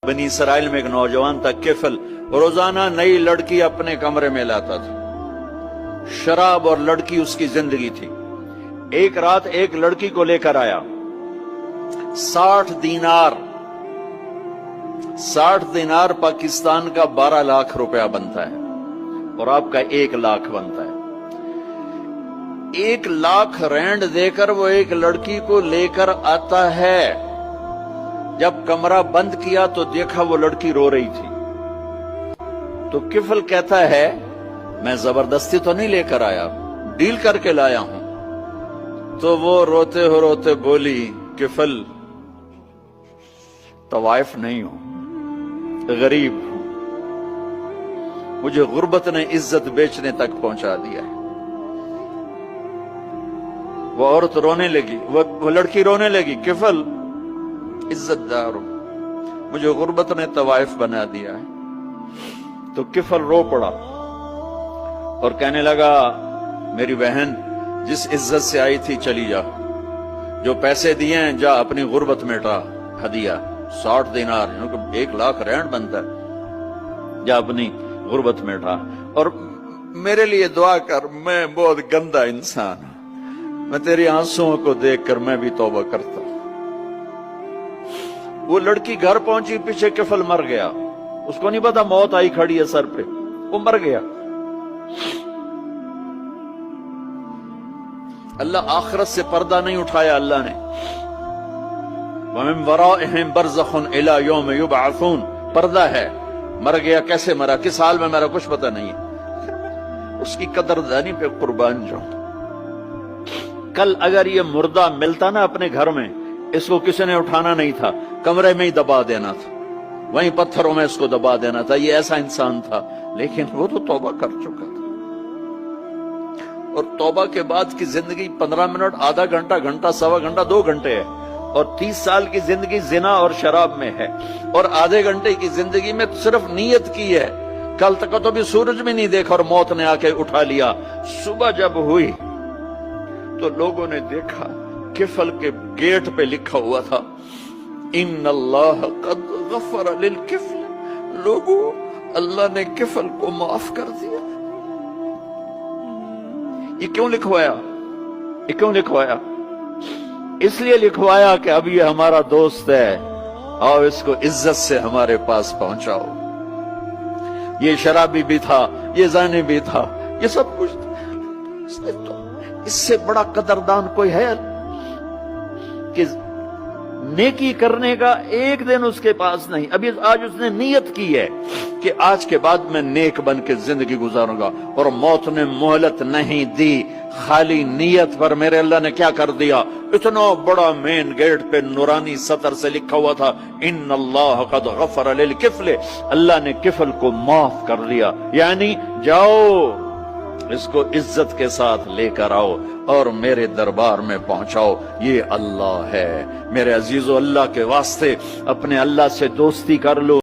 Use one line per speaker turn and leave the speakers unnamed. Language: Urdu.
بنی اسرائیل میں ایک نوجوان تھا کفل، روزانہ نئی لڑکی اپنے کمرے میں لاتا تھا، شراب اور لڑکی اس کی زندگی تھی۔ ایک رات ایک لڑکی کو لے کر آیا، 60 دینار پاکستان کا 12 لاکھ روپیہ بنتا ہے، اور آپ کا 1 لاکھ بنتا ہے۔ 1 لاکھ رینڈ دے کر وہ ایک لڑکی کو لے کر آتا ہے۔ جب کمرہ بند کیا تو دیکھا وہ لڑکی رو رہی تھی، تو کفل کہتا ہے میں زبردستی تو نہیں لے کر آیا، ڈیل کر کے لایا ہوں۔ تو وہ روتے بولی کفل طوائف نہیں ہوں، غریب ہوں، مجھے غربت نے عزت بیچنے تک پہنچا دیا ہے۔ وہ عورت رونے لگی، وہ لڑکی رونے لگی، کفل عزت دار ہوں، مجھے غربت نے طوائف بنا دیا ہے۔ تو کفل رو پڑا اور کہنے لگا میری بہن جس عزت سے آئی تھی چلی جا، جو پیسے دیے ہیں جا اپنی غربت مٹا، ہدیہ 60 دینار 1 لاکھ رینڈ بنتا ہے، جا اپنی غربت مٹا، اور میرے لیے دعا کر، میں بہت گندا انسان ہوں، میں تیری آنسوؤں کو دیکھ کر میں بھی توبہ کرتا ہوں۔ وہ لڑکی گھر پہنچی، پیچھے کفل مر گیا، اس کو نہیں پتا موت آئی کھڑی ہے سر پہ، وہ مر گیا۔ اللہ آخرت سے پردہ نہیں اٹھایا اللہ نے۔ وَمِن وَرَائِهِمْ بَرْزَخٌ إِلَى يَوْمِ يُبْعَثُونَ، پردہ ہے، مر گیا، کیسے مرا، کس حال میں مرا، کچھ پتہ نہیں ہے۔ اس کی قدردانی پہ قربان جاؤں۔ کل اگر یہ مردہ ملتا نا اپنے گھر میں، اس کو کسی نے اٹھانا نہیں تھا، کمرے میں ہی دبا دینا تھا، وہیں پتھروں میں اس کو دبا دینا تھا، یہ ایسا انسان تھا، لیکن وہ تو توبہ کر چکا تھا۔ اور توبہ کے بعد کی زندگی 15 منٹ، آدھا گھنٹہ، گھنٹہ، سوا گھنٹہ، 2 گھنٹے ہے، اور 30 سال کی زندگی زنا اور شراب میں ہے، اور آدھے گھنٹے کی زندگی میں صرف نیت کی ہے۔ کل تک تو بھی سورج میں نہیں دیکھا اور موت نے آ کے اٹھا لیا۔ صبح جب ہوئی تو لوگوں نے دیکھا کفل کے گیٹ پہ لکھا ہوا تھا ان اللہ قد غفر للکفل، لوگوں اللہ نے کفل کو معاف کر دیا۔ یہ کیوں لکھوایا؟ اس لیے لکھوایا کہ اب یہ ہمارا دوست ہے، آؤ اس کو عزت سے ہمارے پاس پہنچاؤ۔ یہ شرابی بھی تھا، یہ زانی بھی تھا، یہ سب کچھ تھا۔ اس سے بڑا قدردان کوئی ہے کہ نیکی کرنے کا ایک دن اس کے پاس نہیں؟ ابھی آج اس نے نیت کی ہے کہ آج کے بعد میں نیک بن کے زندگی گزاروں گا، اور موت نے مہلت نہیں دی، خالی نیت پر میرے اللہ نے کیا کر دیا، اتنا بڑا مین گیٹ پہ نورانی سطر سے لکھا ہوا تھا ان اللہ قد غفر للکفل، اللہ نے کفل کو معاف کر دیا۔ یعنی جاؤ اس کو عزت کے ساتھ لے کر آؤ اور میرے دربار میں پہنچاؤ، یہ اللہ ہے۔ میرے عزیزو، اللہ کے واسطے اپنے اللہ سے دوستی کر لو۔